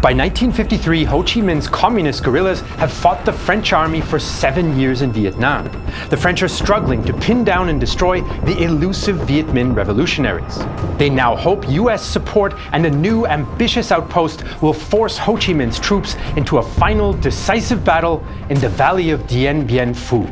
By 1953, Ho Chi Minh's communist guerrillas have fought the French army for 7 years in Vietnam. The French are struggling to pin down and destroy the elusive Viet Minh revolutionaries. They now hope US support and a new ambitious outpost will force Ho Chi Minh's troops into a final decisive battle in the valley of Dien Bien Phu.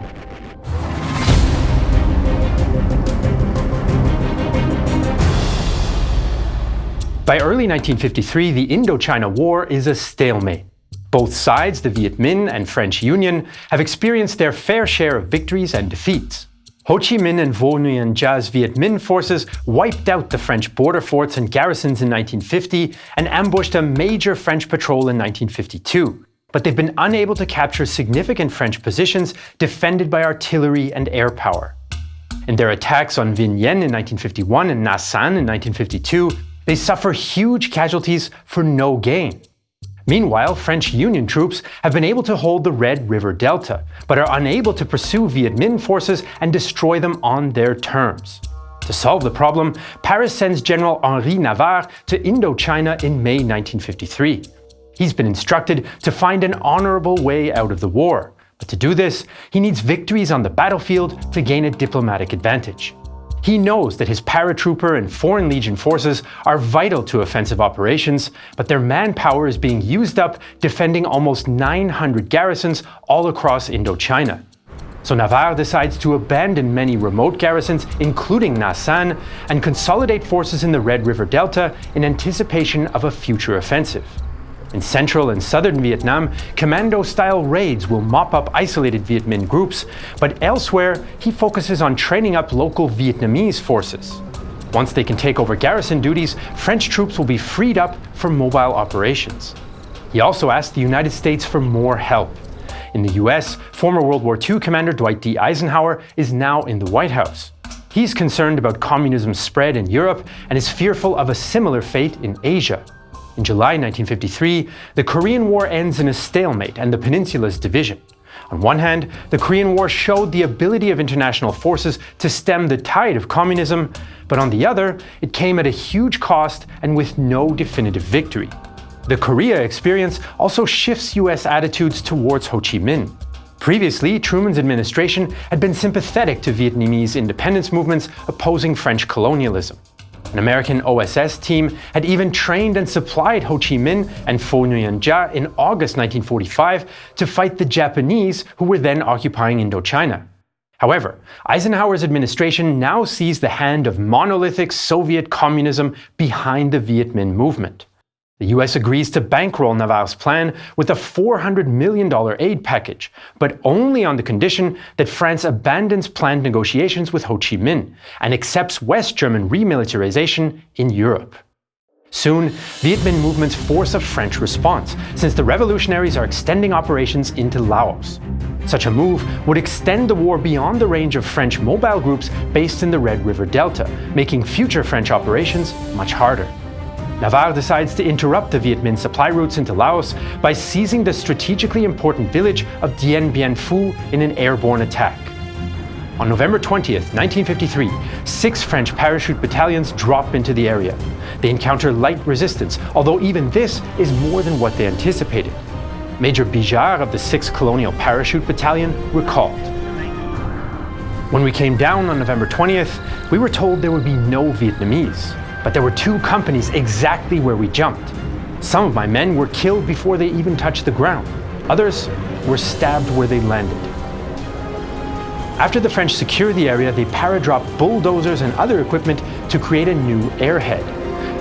By early 1953, the Indochina War is a stalemate. Both sides, the Viet Minh and French Union, have experienced their fair share of victories and defeats. Ho Chi Minh and Vo Nguyen Gia's Viet Minh forces wiped out the French border forts and garrisons in 1950 and ambushed a major French patrol in 1952. But they've been unable to capture significant French positions defended by artillery and air power. In their attacks on Vinh Yên in 1951 and Nha San in 1952, they suffer huge casualties for no gain. Meanwhile, French Union troops have been able to hold the Red River Delta, but are unable to pursue Viet Minh forces and destroy them on their terms. To solve the problem, Paris sends General Henri Navarre to Indochina in May 1953. He's been instructed to find an honorable way out of the war, but to do this, he needs victories on the battlefield to gain a diplomatic advantage. He knows that his paratrooper and Foreign Legion forces are vital to offensive operations, but their manpower is being used up defending almost 900 garrisons all across Indochina. So Navarre decides to abandon many remote garrisons, including Nha San, and consolidate forces in the Red River Delta in anticipation of a future offensive. In central and southern Vietnam, commando-style raids will mop up isolated Viet Minh groups, but elsewhere, he focuses on training up local Vietnamese forces. Once they can take over garrison duties, French troops will be freed up for mobile operations. He also asked the United States for more help. In the US, former World War II Commander Dwight D. Eisenhower is now in the White House. He's concerned about communism's spread in Europe and is fearful of a similar fate in Asia. In July 1953, the Korean War ends in a stalemate and the peninsula's division. On one hand, the Korean War showed the ability of international forces to stem the tide of communism, but on the other, it came at a huge cost and with no definitive victory. The Korea experience also shifts US attitudes towards Ho Chi Minh. Previously, Truman's administration had been sympathetic to Vietnamese independence movements opposing French colonialism. An American OSS team had even trained and supplied Ho Chi Minh and Vo Nguyen Gia in August 1945 to fight the Japanese who were then occupying Indochina. However, Eisenhower's administration now sees the hand of monolithic Soviet communism behind the Viet Minh movement. The US agrees to bankroll Navarre's plan with a $400 million aid package, but only on the condition that France abandons planned negotiations with Ho Chi Minh and accepts West German remilitarization in Europe. Soon, Viet Minh movements force a French response, since the revolutionaries are extending operations into Laos. Such a move would extend the war beyond the range of French mobile groups based in the Red River Delta, making future French operations much harder. Navarre decides to interrupt the Viet Minh supply routes into Laos by seizing the strategically important village of Dien Bien Phu in an airborne attack. On November 20th, 1953, 6 French parachute battalions drop into the area. They encounter light resistance, although even this is more than what they anticipated. Major Bijard of the 6th Colonial Parachute Battalion recalled. When we came down on November 20th, we were told there would be no Vietnamese. But there were 2 companies exactly where we jumped. Some of my men were killed before they even touched the ground. Others were stabbed where they landed. After the French secured the area, they paradropped bulldozers and other equipment to create a new airhead.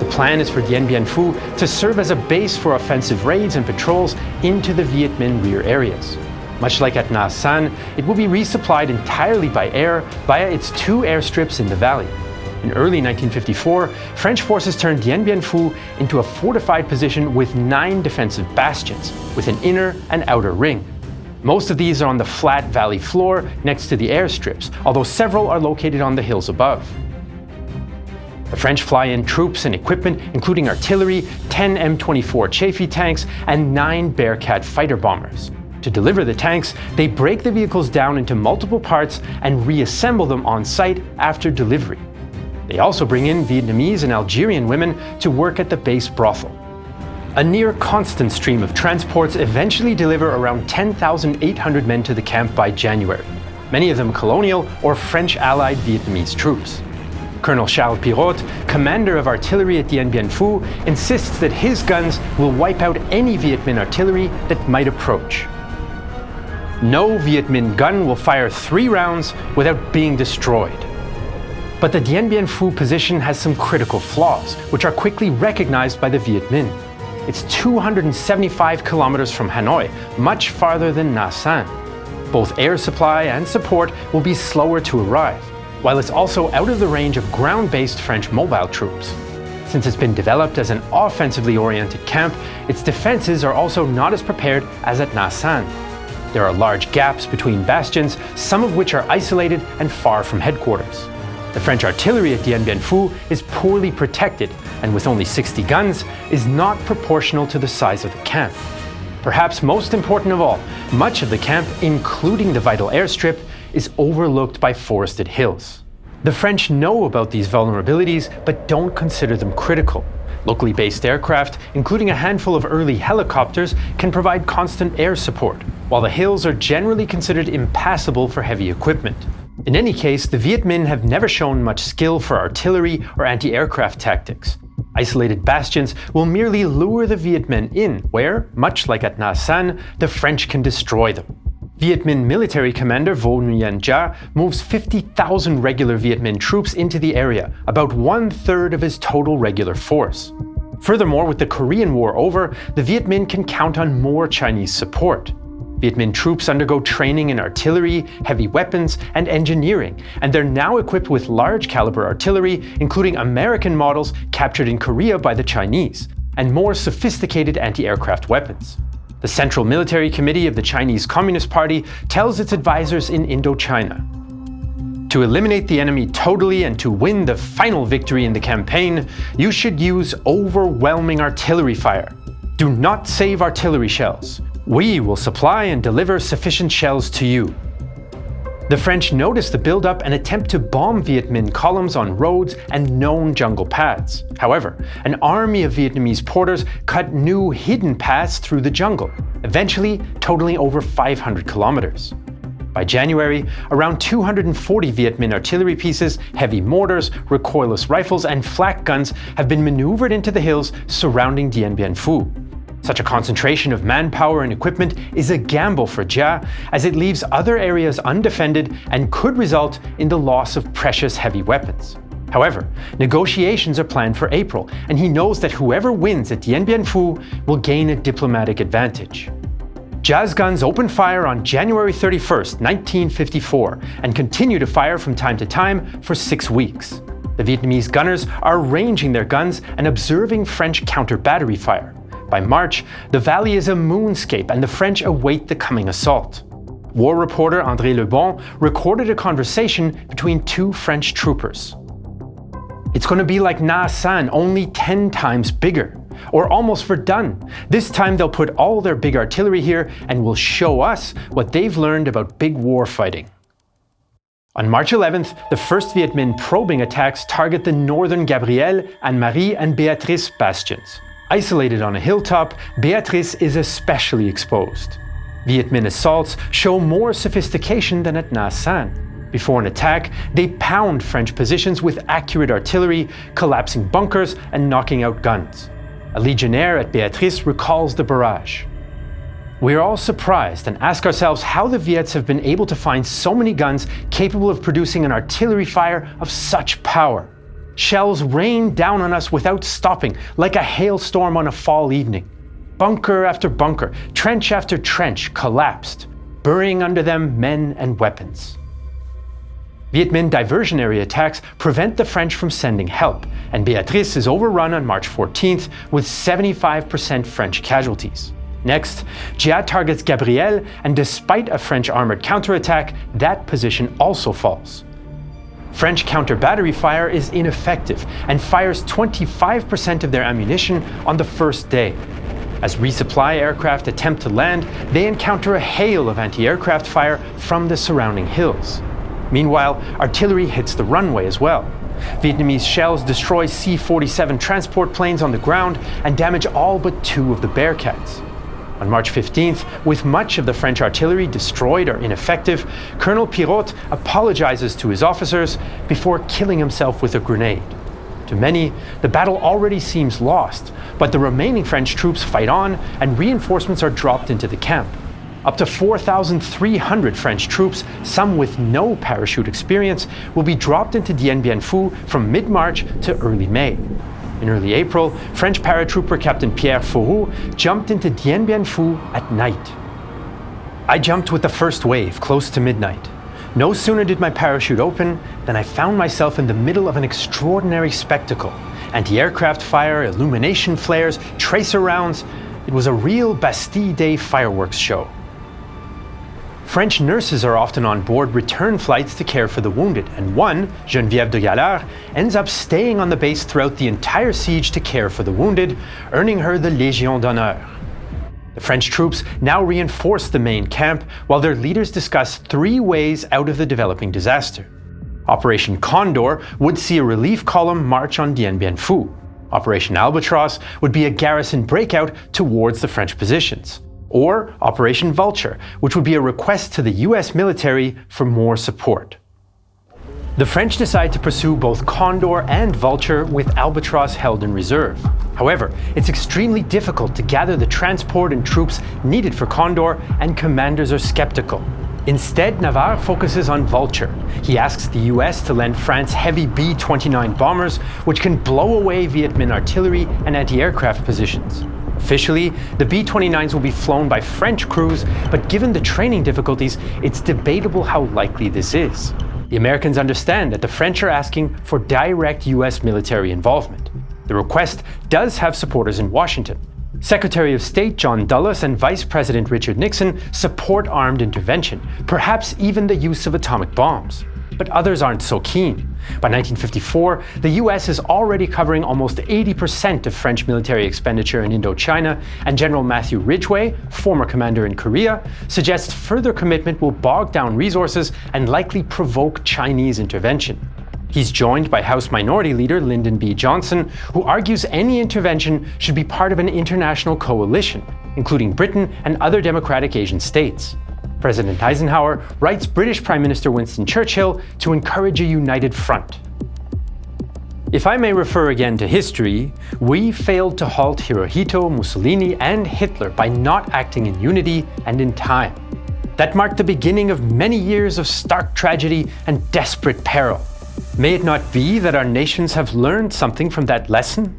The plan is for Dien Bien Phu to serve as a base for offensive raids and patrols into the Viet Minh rear areas. Much like at Nha San, it will be resupplied entirely by air via its 2 airstrips in the valley. In early 1954, French forces turned Dien Bien Phu into a fortified position with 9 defensive bastions, with an inner and outer ring. Most of these are on the flat valley floor next to the airstrips, although several are located on the hills above. The French fly in troops and equipment, including artillery, 10 M24 Chaffee tanks, and 9 Bearcat fighter bombers. To deliver the tanks, they break the vehicles down into multiple parts and reassemble them on site after delivery. They also bring in Vietnamese and Algerian women to work at the base brothel. A near constant stream of transports eventually deliver around 10,800 men to the camp by January, many of them colonial or French-allied Vietnamese troops. Colonel Charles Pirotte, commander of artillery at Dien Bien Phu, insists that his guns will wipe out any Viet Minh artillery that might approach. No Viet Minh gun will fire 3 rounds without being destroyed. But the Dien Bien Phu position has some critical flaws, which are quickly recognized by the Viet Minh. It's 275 kilometers from Hanoi, much farther than Nha San. Both air supply and support will be slower to arrive, while it's also out of the range of ground-based French mobile troops. Since it's been developed as an offensively oriented camp, its defenses are also not as prepared as at Nha San. There are large gaps between bastions, some of which are isolated and far from headquarters. The French artillery at Dien Bien Phu is poorly protected, and with only 60 guns, is not proportional to the size of the camp. Perhaps most important of all, much of the camp, including the vital airstrip, is overlooked by forested hills. The French know about these vulnerabilities, but don't consider them critical. Locally based aircraft, including a handful of early helicopters, can provide constant air support, while the hills are generally considered impassable for heavy equipment. In any case, the Viet Minh have never shown much skill for artillery or anti-aircraft tactics. Isolated bastions will merely lure the Viet Minh in, where, much like at Nha San, the French can destroy them. Viet Minh military commander Vo Nguyen Gia moves 50,000 regular Viet Minh troops into the area, about 1/3 of his total regular force. Furthermore, with the Korean War over, the Viet Minh can count on more Chinese support. Viet Minh troops undergo training in artillery, heavy weapons, and engineering, and they're now equipped with large-caliber artillery, including American models captured in Korea by the Chinese, and more sophisticated anti-aircraft weapons. The Central Military Committee of the Chinese Communist Party tells its advisors in Indochina, "To eliminate the enemy totally and to win the final victory in the campaign, you should use overwhelming artillery fire. Do not save artillery shells. We will supply and deliver sufficient shells to you." The French notice the buildup and attempt to bomb Viet Minh columns on roads and known jungle paths. However, an army of Vietnamese porters cut new hidden paths through the jungle, eventually totaling over 500 kilometers. By January, around 240 Viet Minh artillery pieces, heavy mortars, recoilless rifles, and flak guns have been maneuvered into the hills surrounding Dien Bien Phu. Such a concentration of manpower and equipment is a gamble for Gia, as it leaves other areas undefended and could result in the loss of precious heavy weapons. However, negotiations are planned for April, and he knows that whoever wins at Dien Bien Phu will gain a diplomatic advantage. Gia's guns open fire on January 31st, 1954, and continue to fire from time to time for 6 weeks. The Vietnamese gunners are ranging their guns and observing French counter-battery fire. By March, the valley is a moonscape and the French await the coming assault. War reporter André Lebon recorded a conversation between 2 French troopers. "It's going to be like Nha San, only 10 times bigger. Or almost Verdun. This time they'll put all their big artillery here and will show us what they've learned about big war fighting." On March 11th, the 1st Viet Minh probing attacks target the northern Gabrielle, Anne-Marie, and Béatrice bastions. Isolated on a hilltop, Béatrice is especially exposed. Viet Minh assaults show more sophistication than at Nha San. Before an attack, they pound French positions with accurate artillery, collapsing bunkers and knocking out guns. A legionnaire at Béatrice recalls the barrage. "We're all surprised and ask ourselves how the Viets have been able to find so many guns capable of producing an artillery fire of such power. Shells rain down on us without stopping, like a hailstorm on a fall evening. Bunker after bunker, trench after trench collapsed, burying under them men and weapons." Viet Minh diversionary attacks prevent the French from sending help, and Béatrice is overrun on March 14th with 75% French casualties. Next, Gia targets Gabrielle, and despite a French armored counterattack, that position also falls. French counter-battery fire is ineffective and fires 25% of their ammunition on the first day. As resupply aircraft attempt to land, they encounter a hail of anti-aircraft fire from the surrounding hills. Meanwhile, artillery hits the runway as well. Vietnamese shells destroy C-47 transport planes on the ground and damage all but 2 of the Bearcats. On March 15th, with much of the French artillery destroyed or ineffective, Colonel Pirot apologizes to his officers before killing himself with a grenade. To many, the battle already seems lost, but the remaining French troops fight on and reinforcements are dropped into the camp. Up to 4,300 French troops, some with no parachute experience, will be dropped into Dien Bien Phu from mid-March to early May. In early April, French paratrooper Captain Pierre Fauroux jumped into Dien Bien Phu at night. I jumped with the first wave close to midnight. No sooner did my parachute open than I found myself in the middle of an extraordinary spectacle. Anti-aircraft fire, illumination flares, tracer rounds. It was a real Bastille Day fireworks show. French nurses are often on board return flights to care for the wounded, and one, Geneviève de Galard, ends up staying on the base throughout the entire siege to care for the wounded, earning her the Légion d'honneur. The French troops now reinforce the main camp while their leaders discuss 3 ways out of the developing disaster. Operation Condor would see a relief column march on Dien Bien Phu. Operation Albatross would be a garrison breakout towards the French positions. Or Operation Vulture, which would be a request to the US military for more support. The French decide to pursue both Condor and Vulture with Albatross held in reserve. However, it's extremely difficult to gather the transport and troops needed for Condor, and commanders are skeptical. Instead, Navarre focuses on Vulture. He asks the US to lend France heavy B-29 bombers, which can blow away Viet Minh artillery and anti-aircraft positions. Officially, the B-29s will be flown by French crews, but given the training difficulties, it's debatable how likely this is. The Americans understand that the French are asking for direct US military involvement. The request does have supporters in Washington. Secretary of State John Dulles and Vice President Richard Nixon support armed intervention, perhaps even the use of atomic bombs. But others aren't so keen. By 1954, the US is already covering almost 80% of French military expenditure in Indochina, and General Matthew Ridgway, former commander in Korea, suggests further commitment will bog down resources and likely provoke Chinese intervention. He's joined by House Minority Leader Lyndon B. Johnson, who argues any intervention should be part of an international coalition, including Britain and other democratic Asian states. President Eisenhower writes British Prime Minister Winston Churchill to encourage a united front. If I may refer again to history, we failed to halt Hirohito, Mussolini, and Hitler by not acting in unity and in time. That marked the beginning of many years of stark tragedy and desperate peril. May it not be that our nations have learned something from that lesson?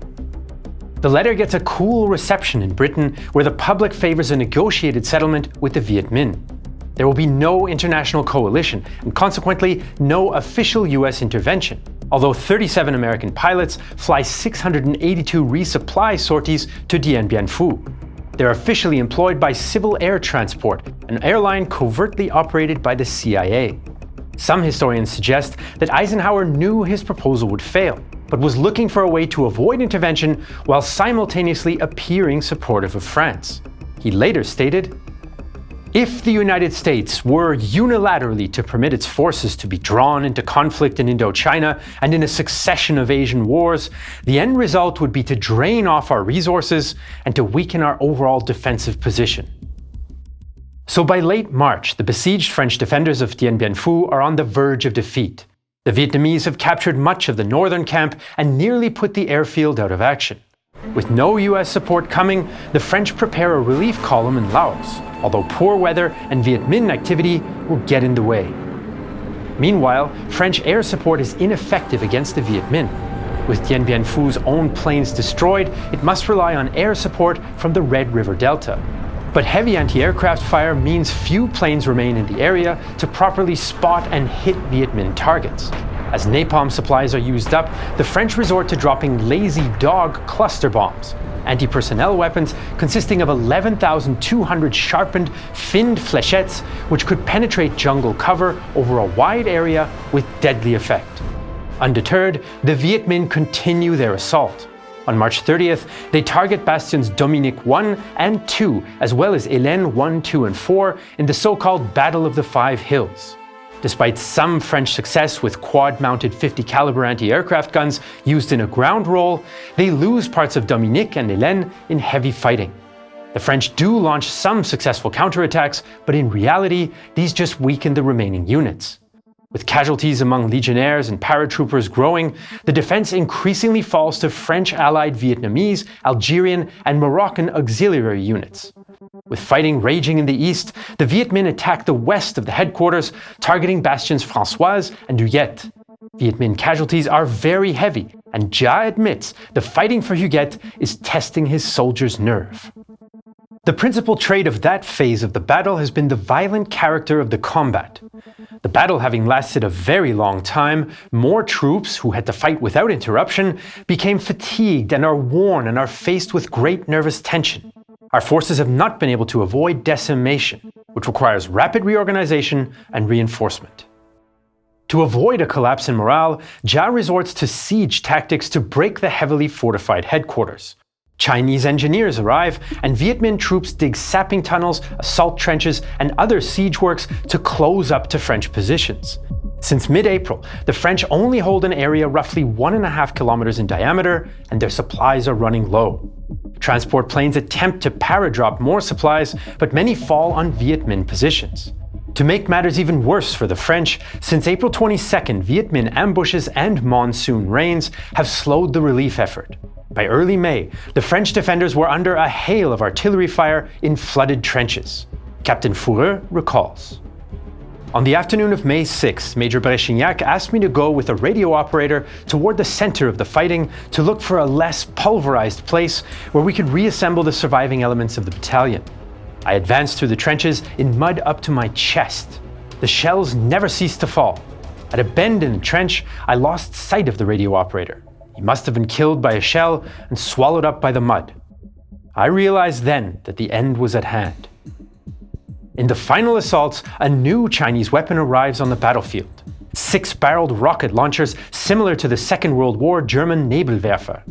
The letter gets a cool reception in Britain, where the public favors a negotiated settlement with the Viet Minh. There will be no international coalition, and consequently no official US intervention, although 37 American pilots fly 682 resupply sorties to Dien Bien Phu. They're officially employed by Civil Air Transport, an airline covertly operated by the CIA. Some historians suggest that Eisenhower knew his proposal would fail, but was looking for a way to avoid intervention while simultaneously appearing supportive of France. He later stated, "If the United States were unilaterally to permit its forces to be drawn into conflict in Indochina and in a succession of Asian wars, the end result would be to drain off our resources and to weaken our overall defensive position." So by late March, the besieged French defenders of Dien Bien Phu are on the verge of defeat. The Vietnamese have captured much of the northern camp and nearly put the airfield out of action. With no US support coming, the French prepare a relief column in Laos, although poor weather and Viet Minh activity will get in the way. Meanwhile, French air support is ineffective against the Viet Minh. With Dien Bien Phu's own planes destroyed, it must rely on air support from the Red River Delta. But heavy anti-aircraft fire means few planes remain in the area to properly spot and hit Viet Minh targets. As napalm supplies are used up, the French resort to dropping lazy dog cluster bombs, anti-personnel weapons consisting of 11,200 sharpened, finned flechettes which could penetrate jungle cover over a wide area with deadly effect. Undeterred, the Viet Minh continue their assault. On March 30th, they target bastions Dominique 1 and 2, as well as Hélène 1, 2, and 4 in the so-called Battle of the Five Hills. Despite some French success with quad-mounted 50 caliber anti-aircraft guns used in a ground role, they lose parts of Dominique and Hélène in heavy fighting. The French do launch some successful counterattacks, but in reality, these just weaken the remaining units. With casualties among legionnaires and paratroopers growing, the defense increasingly falls to French allied Vietnamese, Algerian, and Moroccan auxiliary units. With fighting raging in the east, the Viet Minh attack the west of the headquarters, targeting bastions Françoise and Huguette. Viet Minh casualties are very heavy, and Jia admits the fighting for Huguette is testing his soldiers' nerve. The principal trait of that phase of the battle has been the violent character of the combat. The battle having lasted a very long time, more troops, who had to fight without interruption, became fatigued and are worn and are faced with great nervous tension. Our forces have not been able to avoid decimation, which requires rapid reorganization and reinforcement. To avoid a collapse in morale, Jia resorts to siege tactics to break the heavily fortified headquarters. Chinese engineers arrive, and Viet Minh troops dig sapping tunnels, assault trenches, and other siege works to close up to French positions. Since mid-April, the French only hold an area roughly 1.5 kilometers in diameter, and their supplies are running low. Transport planes attempt to paradrop more supplies, but many fall on Viet Minh positions. To make matters even worse for the French, since April 22nd, Viet Minh ambushes and monsoon rains have slowed the relief effort. By early May, the French defenders were under a hail of artillery fire in flooded trenches. Captain Fourreux recalls. On the afternoon of May 6th, Major Bredyuk asked me to go with a radio operator toward the center of the fighting to look for a less pulverized place where we could reassemble the surviving elements of the battalion. I advanced through the trenches in mud up to my chest. The shells never ceased to fall. At a bend in the trench, I lost sight of the radio operator. He must have been killed by a shell and swallowed up by the mud. I realized then that the end was at hand. In the final assaults, a new Chinese weapon arrives on the battlefield. 6-barreled rocket launchers similar to the Second World War German Nebelwerfer.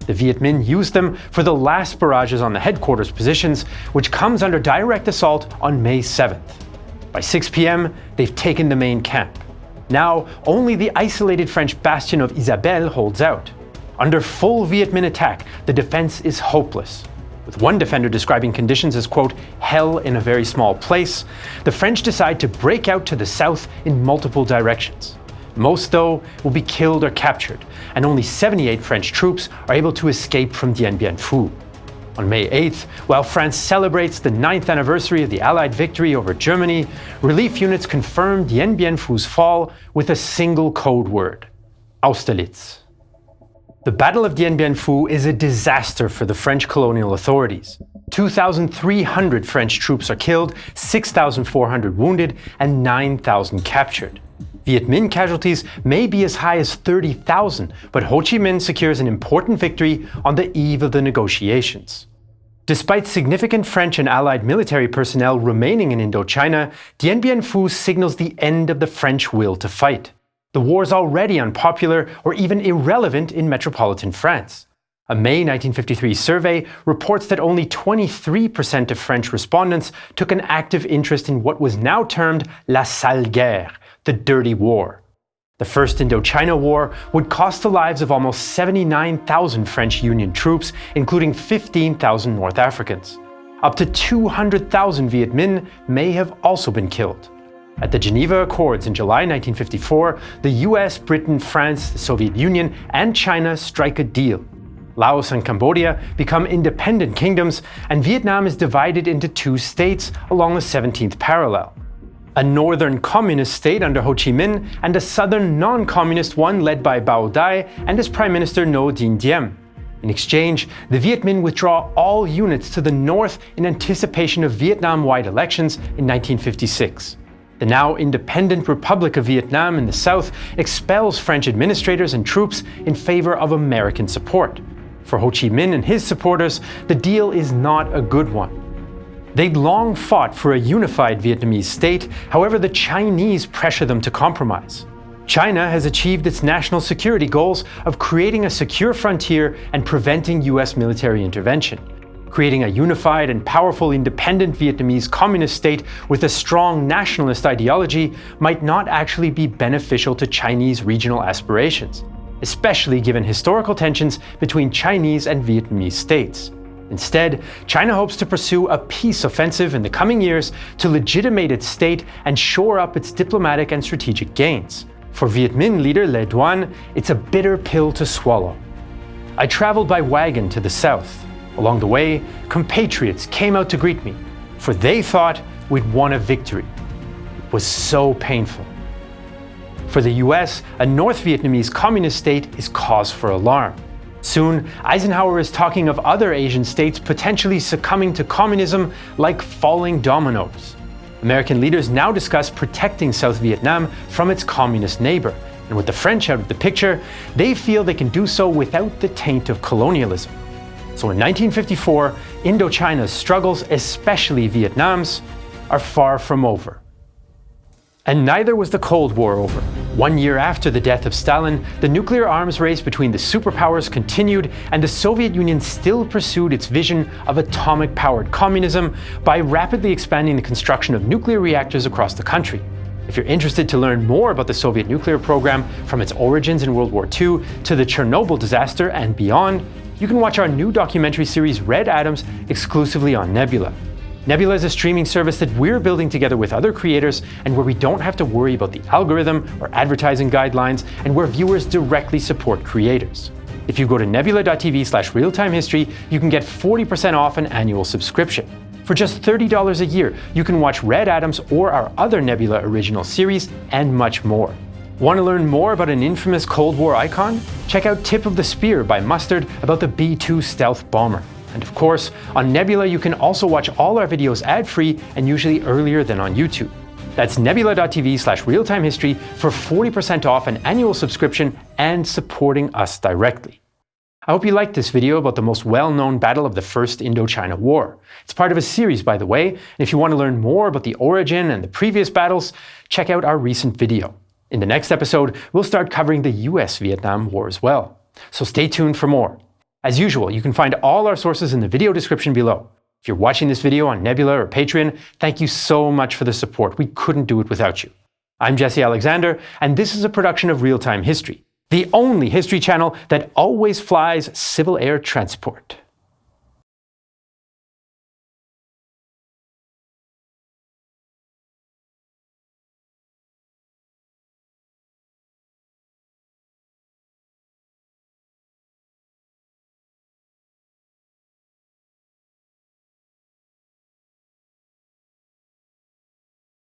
The Viet Minh used them for the last barrages on the headquarters positions, which comes under direct assault on May 7th. By 6 p.m., they've taken the main camp. Now, only the isolated French bastion of Isabelle holds out. Under full Viet Minh attack, the defense is hopeless. With one defender describing conditions as, quote, hell in a very small place, the French decide to break out to the south in multiple directions. Most, though, will be killed or captured, and only 78 French troops are able to escape from Dien Bien Phu. On May 8th, while France celebrates the 9th anniversary of the Allied victory over Germany, relief units confirm Dien Bien Phu's fall with a single code word: Austerlitz. The Battle of Dien Bien Phu is a disaster for the French colonial authorities. 2,300 French troops are killed, 6,400 wounded, and 9,000 captured. Viet Minh casualties may be as high as 30,000, but Ho Chi Minh secures an important victory on the eve of the negotiations. Despite significant French and Allied military personnel remaining in Indochina, Dien Bien Phu signals the end of the French will to fight. The war is already unpopular or even irrelevant in metropolitan France. A May 1953 survey reports that only 23% of French respondents took an active interest in what was now termed la sale guerre, the dirty war. The First Indochina War would cost the lives of almost 79,000 French Union troops, including 15,000 North Africans. Up to 200,000 Viet Minh may have also been killed. At the Geneva Accords in July 1954, the US, Britain, France, the Soviet Union, and China strike a deal. Laos and Cambodia become independent kingdoms, and Vietnam is divided into 2 states along the 17th parallel. A northern communist state under Ho Chi Minh, and a southern non-communist one led by Bao Dai and his Prime Minister Ngo Dinh Diem. In exchange, the Viet Minh withdraw all units to the north in anticipation of Vietnam-wide elections in 1956. The now independent Republic of Vietnam in the south expels French administrators and troops in favor of American support. For Ho Chi Minh and his supporters, the deal is not a good one. They'd long fought for a unified Vietnamese state, however the Chinese pressure them to compromise. China has achieved its national security goals of creating a secure frontier and preventing US military intervention. Creating a unified and powerful independent Vietnamese communist state with a strong nationalist ideology might not actually be beneficial to Chinese regional aspirations, especially given historical tensions between Chinese and Vietnamese states. Instead, China hopes to pursue a peace offensive in the coming years to legitimate its state and shore up its diplomatic and strategic gains. For Viet Minh leader Le Duan, it's a bitter pill to swallow. I traveled by wagon to the south. Along the way, compatriots came out to greet me, for they thought we'd won a victory. It was so painful. For the US, a North Vietnamese communist state is cause for alarm. Soon, Eisenhower is talking of other Asian states potentially succumbing to communism like falling dominoes. American leaders now discuss protecting South Vietnam from its communist neighbor, and with the French out of the picture, they feel they can do so without the taint of colonialism. So in 1954, Indochina's struggles, especially Vietnam's, are far from over. And neither was the Cold War over. 1 year after the death of Stalin, the nuclear arms race between the superpowers continued, and the Soviet Union still pursued its vision of atomic-powered communism by rapidly expanding the construction of nuclear reactors across the country. If you're interested to learn more about the Soviet nuclear program, from its origins in World War II to the Chernobyl disaster and beyond, you can watch our new documentary series Red Atoms exclusively on Nebula. Nebula is a streaming service that we're building together with other creators, and where we don't have to worry about the algorithm or advertising guidelines, and where viewers directly support creators. If you go to nebula.tv/realtimehistory, you can get 40% off an annual subscription. For just $30 a year, you can watch Red Atoms or our other Nebula original series, and much more. Want to learn more about an infamous Cold War icon? Check out Tip of the Spear by Mustard about the B-2 stealth bomber. And of course, on Nebula you can also watch all our videos ad-free and usually earlier than on YouTube. That's nebula.tv/realtimehistory for 40% off an annual subscription and supporting us directly. I hope you liked this video about the most well-known battle of the First Indochina War. It's part of a series, by the way, and if you want to learn more about the origin and the previous battles, check out our recent video. In the next episode, we'll start covering the US-Vietnam War as well. So stay tuned for more. As usual, you can find all our sources in the video description below. If you're watching this video on Nebula or Patreon, thank you so much for the support. We couldn't do it without you. I'm Jesse Alexander, and this is a production of Real Time History, the only history channel that always flies civil air transport.